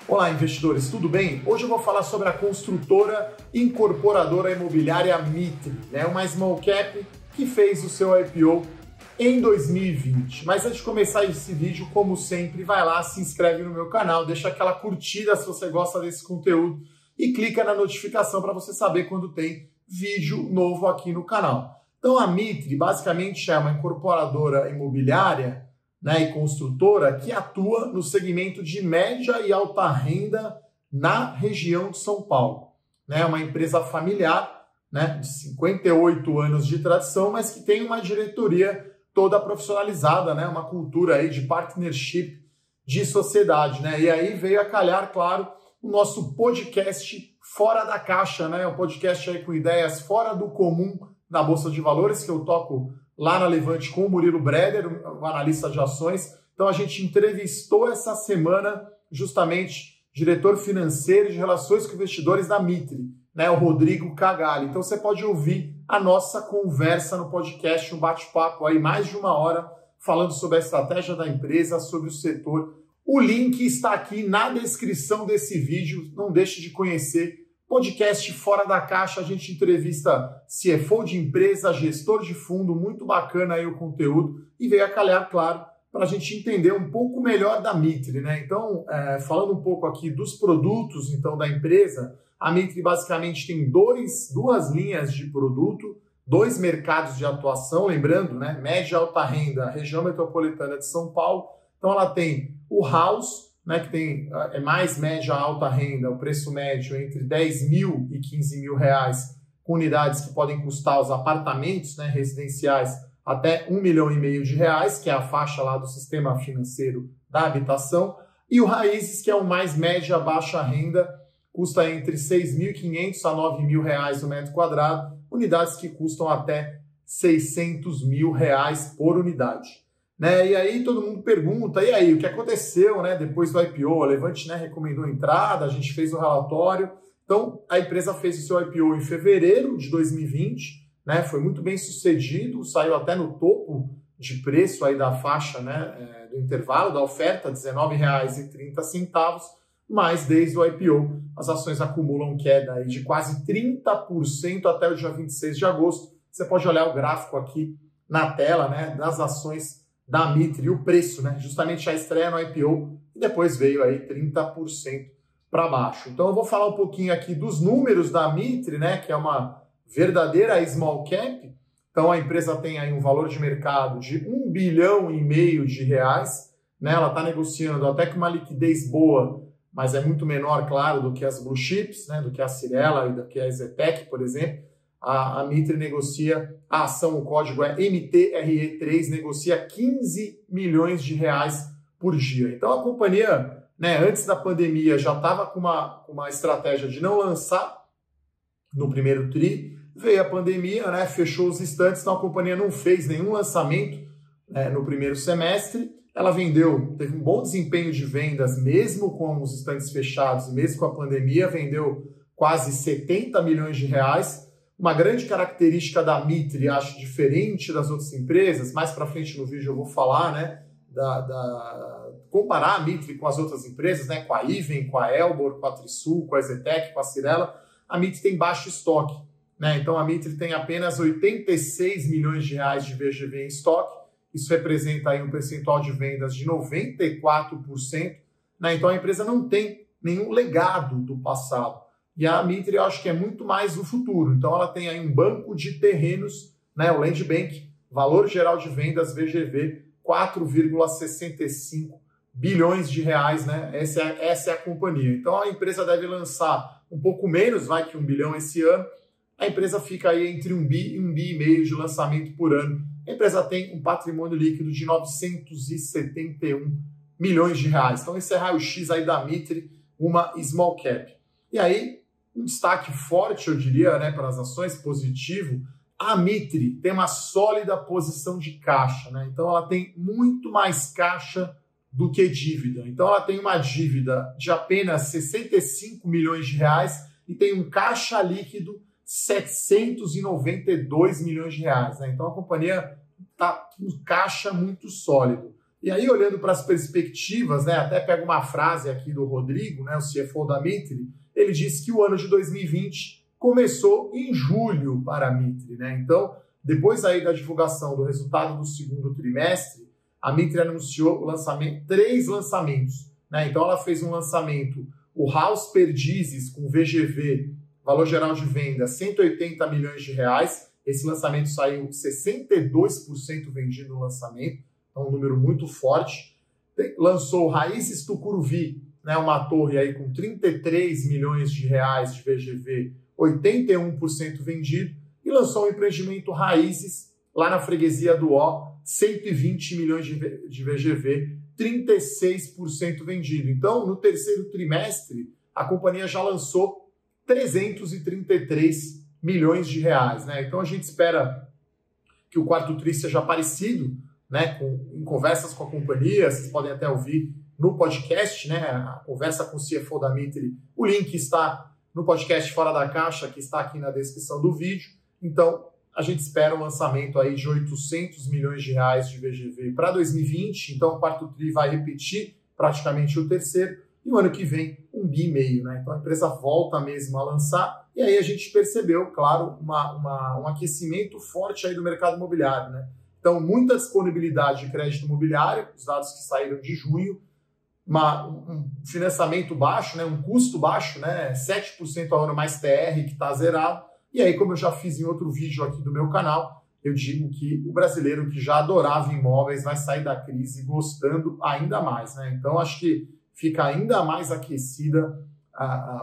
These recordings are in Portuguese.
Olá, investidores, tudo bem? Hoje eu vou falar sobre a construtora incorporadora imobiliária Mitre, uma small cap que fez o seu IPO em 2020. Mas antes de começar esse vídeo, como sempre, vai lá, se inscreve no meu canal, deixa aquela curtida se você gosta desse conteúdo e clica na notificação para você saber quando tem vídeo novo aqui no canal. Então a Mitre basicamente é uma incorporadora imobiliária e construtora que atua no segmento de média e alta renda na região de São Paulo. É uma empresa familiar, de 58 anos de tradição, mas que tem uma diretoria toda profissionalizada, uma cultura aí de partnership de sociedade. E aí veio a calhar, claro, o nosso podcast Fora da Caixa, um podcast aí com ideias fora do comum na Bolsa de Valores, que eu toco lá na Levante com o Murilo Breder, o analista de ações. Então a gente entrevistou essa semana justamente o diretor financeiro de relações com investidores da Mitre, o Rodrigo Cagalli. Então você pode ouvir a nossa conversa no podcast, um bate-papo aí mais de uma hora, falando sobre a estratégia da empresa, sobre o setor. O link está aqui na descrição desse vídeo, não deixe de conhecer. Podcast Fora da Caixa, a gente entrevista CFO de empresa, gestor de fundo, muito bacana aí o conteúdo, e veio a calhar, claro, para a gente entender um pouco melhor da Mitre, Então, falando um pouco aqui dos produtos, então, da empresa, a Mitre basicamente tem duas linhas de produto, dois mercados de atuação, lembrando, média e alta renda, região metropolitana de São Paulo. Então, ela tem o House, que tem mais média alta renda, o preço médio entre 10 mil e 15 mil reais, com unidades que podem custar os apartamentos residenciais até 1,5 milhão de reais, que é a faixa lá do sistema financeiro da habitação, e o Raízes, que é o mais média baixa renda, custa entre 6.500 a 9 mil reais o metro quadrado, unidades que custam até 600 mil reais por unidade. E aí todo mundo pergunta, e aí, o que aconteceu depois do IPO? A Levante recomendou entrada, a gente fez o relatório. Então, a empresa fez o seu IPO em fevereiro de 2020, foi muito bem sucedido, saiu até no topo de preço aí da faixa do intervalo, da oferta, R$ 19,30, mas desde o IPO as ações acumulam queda aí de quase 30% até o dia 26 de agosto. Você pode olhar o gráfico aqui na tela das ações da Mitre e o preço, justamente a estreia no IPO, e depois veio aí 30% para baixo. Então eu vou falar um pouquinho aqui dos números da Mitre, que é uma verdadeira small cap. Então a empresa tem aí um valor de mercado de 1,5 bilhão de reais, ela está negociando até com uma liquidez boa, mas é muito menor, claro, do que as blue chips, do que a Cyrela e do que a Zetec, por exemplo. A Mitre negocia a ação, o código é MTRE3, negocia 15 milhões de reais por dia. Então a companhia, antes da pandemia, já estava com uma estratégia de não lançar no primeiro TRI, veio a pandemia, fechou os estantes, então a companhia não fez nenhum lançamento no primeiro semestre. Ela teve um bom desempenho de vendas, mesmo com os estantes fechados, mesmo com a pandemia, vendeu quase 70 milhões de reais. Uma grande característica da Mitre, acho diferente das outras empresas, mais para frente no vídeo eu vou falar, comparar a Mitre com as outras empresas, com a Iven, com a Elbor, com a Trisul, com a Zetec, com a Cyrela. A Mitre tem baixo estoque, então a Mitre tem apenas 86 milhões de reais de VGV em estoque, isso representa aí um percentual de vendas de 94%, então a empresa não tem nenhum legado do passado. E a Mitre, eu acho que é muito mais o futuro. Então, ela tem aí um banco de terrenos, o Land Bank, valor geral de vendas, VGV, 4,65 bilhões de reais, Essa é a companhia. Então, a empresa deve lançar um pouco menos, vai que 1 bilhão esse ano. A empresa fica aí entre 1 bi e 1,5 bi de lançamento por ano. A empresa tem um patrimônio líquido de 971 milhões de reais. Então, esse é raio-x aí da Mitre, uma small cap. E aí, um destaque forte, eu diria, para as ações, positivo, a Mitre tem uma sólida posição de caixa, Então ela tem muito mais caixa do que dívida. Então ela tem uma dívida de apenas 65 milhões de reais e tem um caixa líquido 792 milhões de reais. Então a companhia está com caixa muito sólido. E aí, olhando para as perspectivas, né, até pego uma frase aqui do Rodrigo, né, o CFO da Mitre, ele disse que o ano de 2020 começou em julho para a Mitre, né? Então, depois aí da divulgação do resultado do segundo trimestre, a Mitre anunciou 3 lançamentos, né? Então, ela fez um lançamento, o House Perdizes, com VGV, valor geral de venda, 180 milhões de reais. Esse lançamento saiu 62% vendido no lançamento, então um número muito forte. Lançou Raízes Tucuruvi, né, uma torre aí com 33 milhões de reais de VGV, 81% vendido. E lançou o empreendimento Raízes, lá na freguesia do Ó, 120 milhões de VGV, 36% vendido. Então, no terceiro trimestre, a companhia já lançou 333 milhões de reais, né? Então, a gente espera que o quarto tri seja parecido, né, em conversas com a companhia. Vocês podem até ouvir no podcast, né, a conversa com o CFO da Mitre. O link está no podcast Fora da Caixa, que está aqui na descrição do vídeo. Então, a gente espera um lançamento aí de 800 milhões de reais de VGV para 2020. Então, o quarto tri vai repetir praticamente o terceiro. E o ano que vem, 1,5 bi, né? Então, a empresa volta mesmo a lançar. E aí a gente percebeu, claro, um aquecimento forte aí do mercado imobiliário, né? Então, muita disponibilidade de crédito imobiliário, os dados que saíram de junho, um financiamento baixo, né, um custo baixo, né, 7% ao ano mais TR, que está zerado. E aí, como eu já fiz em outro vídeo aqui do meu canal, eu digo que o brasileiro que já adorava imóveis vai sair da crise gostando ainda mais, né? Então, acho que fica ainda mais aquecida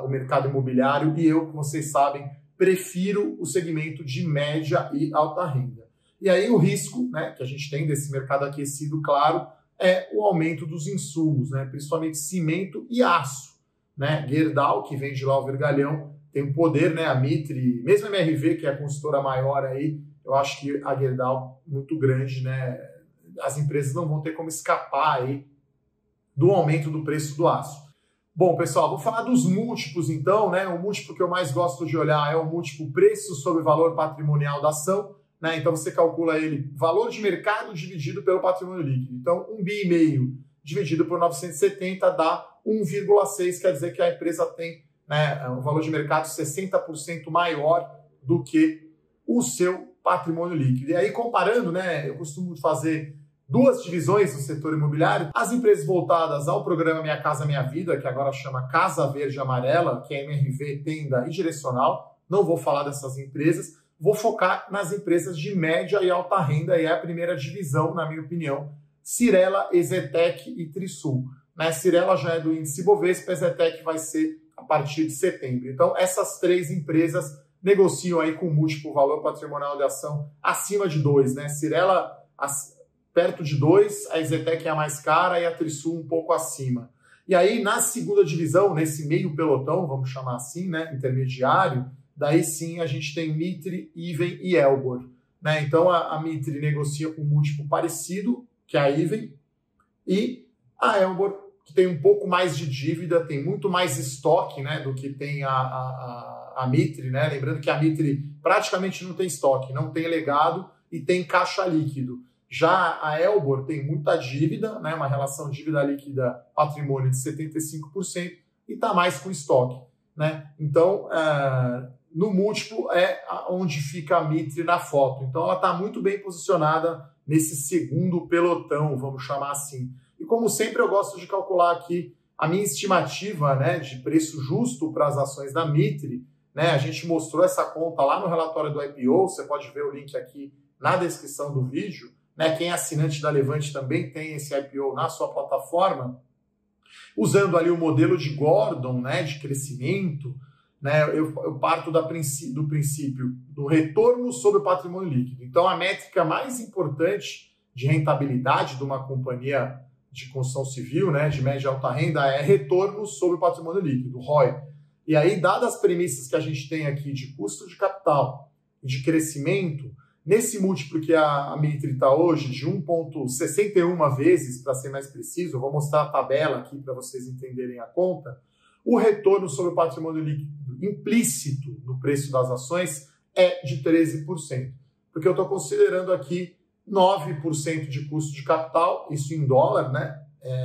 o mercado imobiliário, e eu, como vocês sabem, prefiro o segmento de média e alta renda. E aí o risco, né, que a gente tem desse mercado aquecido, claro, é o aumento dos insumos, né, principalmente cimento e aço, né? Gerdau, que vende lá o vergalhão, tem um poder, né, a Mitre, mesmo a MRV, que é a consultora maior aí, eu acho que a Gerdau muito grande, né? As empresas não vão ter como escapar aí do aumento do preço do aço. Bom, pessoal, vou falar dos múltiplos então, né? O múltiplo que eu mais gosto de olhar é o múltiplo preço sobre valor patrimonial da ação, né? Então você calcula ele, valor de mercado dividido pelo patrimônio líquido. Então, 1,5 bi dividido por 970 dá 1,6, quer dizer que a empresa tem, né, um valor de mercado 60% maior do que o seu patrimônio líquido. E aí, comparando, né, eu costumo fazer 2 divisões no setor imobiliário, as empresas voltadas ao programa Minha Casa Minha Vida, que agora chama Casa Verde Amarela, que é MRV, Tenda e Direcional. Não vou falar dessas empresas, vou focar nas empresas de média e alta renda, e é a primeira divisão, na minha opinião, Cyrela, Exetec e Trisul. Né? Cyrela já é do índice Bovespa, Exetec vai ser a partir de setembro. Então, essas 3 empresas negociam aí com múltiplo valor patrimonial de ação acima de 2. Né? Cyrela perto de 2, a Exetec é a mais cara e a Trisul um pouco acima. E aí, na segunda divisão, nesse meio pelotão, vamos chamar assim, né, intermediário, daí sim a gente tem Mitre, Iven e Elbor. Né? Então a Mitre negocia com um múltiplo parecido que a Iven, e a Elbor, que tem um pouco mais de dívida, tem muito mais estoque, né, do que tem a Mitre. Né? Lembrando que a Mitre praticamente não tem estoque, não tem legado e tem caixa líquido. Já a Elbor tem muita dívida, né, uma relação dívida líquida patrimônio de 75%, e está mais com estoque. Né? Então, no múltiplo é onde fica a Mitre na foto. Então, ela está muito bem posicionada nesse segundo pelotão, vamos chamar assim. E como sempre, eu gosto de calcular aqui a minha estimativa, né, de preço justo para as ações da Mitre. Né? A gente mostrou essa conta lá no relatório do IPO, você pode ver o link aqui na descrição do vídeo. Né? Quem é assinante da Levante também tem esse IPO na sua plataforma. Usando ali o modelo de Gordon, né, de crescimento, né, eu parto do princípio do retorno sobre o patrimônio líquido. Então, a métrica mais importante de rentabilidade de uma companhia de construção civil, né, de média e alta renda, é retorno sobre o patrimônio líquido, ROI. E aí, dadas as premissas que a gente tem aqui de custo de capital e de crescimento, nesse múltiplo que a Mitre está hoje, de 1,61 vezes, para ser mais preciso, eu vou mostrar a tabela aqui para vocês entenderem a conta, o retorno sobre o patrimônio líquido implícito no preço das ações é de 13%. Porque eu estou considerando aqui 9% de custo de capital, isso em dólar, né?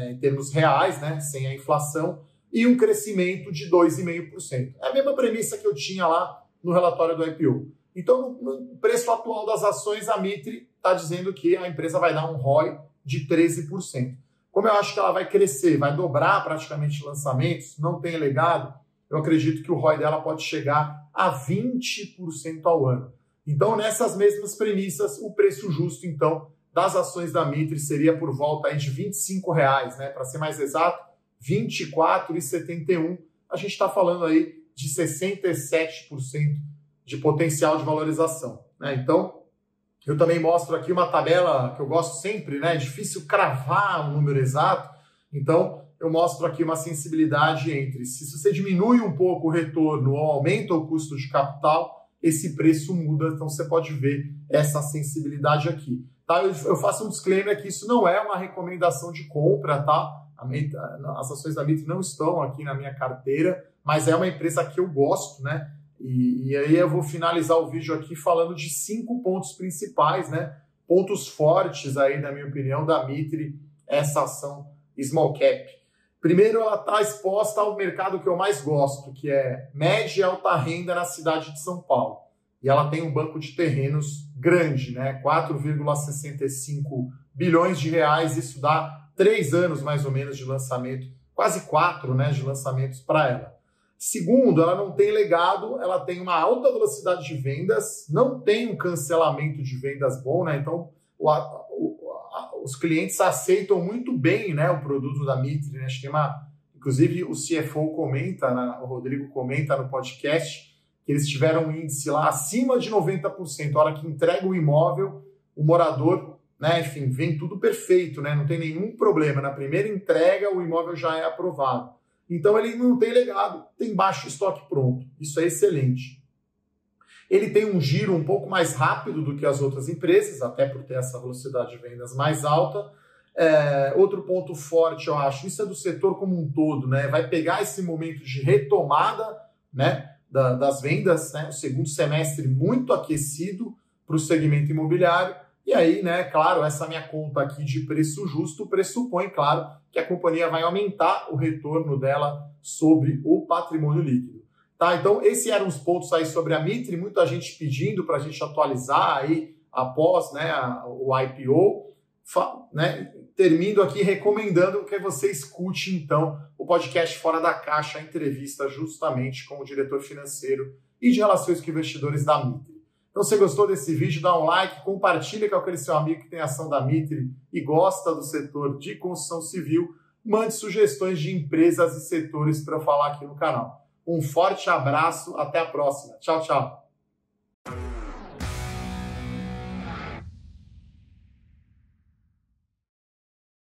Em termos reais, né? Sem a inflação, e um crescimento de 2,5%. É a mesma premissa que eu tinha lá no relatório do IPO. Então, no preço atual das ações, a Mitre está dizendo que a empresa vai dar um ROI de 13%. Como eu acho que ela vai crescer, vai dobrar praticamente lançamentos, não tem legado, eu acredito que o ROI dela pode chegar a 20% ao ano. Então, nessas mesmas premissas, o preço justo, então, das ações da Mitre seria por volta aí de R$ 25, né? Para ser mais exato, R$ 24,71. A gente está falando aí de 67% de potencial de valorização, né? Então, eu também mostro aqui uma tabela que eu gosto sempre, né? É difícil cravar um número exato, então eu mostro aqui uma sensibilidade entre se você diminui um pouco o retorno ou aumenta o custo de capital, esse preço muda, então você pode ver essa sensibilidade aqui. Tá? Eu faço um disclaimer que isso não é uma recomendação de compra, tá? As ações da Mitre não estão aqui na minha carteira, mas é uma empresa que eu gosto, né? E aí eu vou finalizar o vídeo aqui falando de 5 pontos principais, né? Pontos fortes aí, na minha opinião, da Mitre, essa ação small cap. Primeiro, ela está exposta ao mercado que eu mais gosto, que é média e alta renda na cidade de São Paulo. E ela tem um banco de terrenos grande, né? 4,65 bilhões de reais, isso dá 3 anos mais ou menos de lançamento, quase 4, né, de lançamentos para ela. Segundo, ela não tem legado, ela tem uma alta velocidade de vendas, não tem um cancelamento de vendas bom, né? Então, os clientes aceitam muito bem, né, o produto da Mitre, né? Acho que inclusive o CFO comenta, o Rodrigo comenta no podcast, que eles tiveram um índice lá acima de 90%. A hora que entrega o imóvel, o morador, né, enfim, vem tudo perfeito, né? Não tem nenhum problema. Na primeira entrega, o imóvel já é aprovado. Então, ele não tem legado, tem baixo estoque pronto. Isso é excelente. Ele tem um giro um pouco mais rápido do que as outras empresas, até por ter essa velocidade de vendas mais alta. Outro ponto forte, eu acho, isso é do setor como um todo, né? Vai pegar esse momento de retomada, né, das vendas, né? O segundo semestre muito aquecido para o segmento imobiliário. E aí, né, claro, essa minha conta aqui de preço justo pressupõe, claro, que a companhia vai aumentar o retorno dela sobre o patrimônio líquido. Tá? Então, esses eram os pontos aí sobre a Mitre, muita gente pedindo para a gente atualizar aí após, né, o IPO. Né? Termino aqui recomendando que você escute, então, o podcast Fora da Caixa, a entrevista justamente com o diretor financeiro e de relações com investidores da Mitre. Então, se você gostou desse vídeo, dá um like, compartilha com aquele seu amigo que tem ação da Mitre e gosta do setor de construção civil, mande sugestões de empresas e setores para eu falar aqui no canal. Um forte abraço, até a próxima. Tchau, tchau.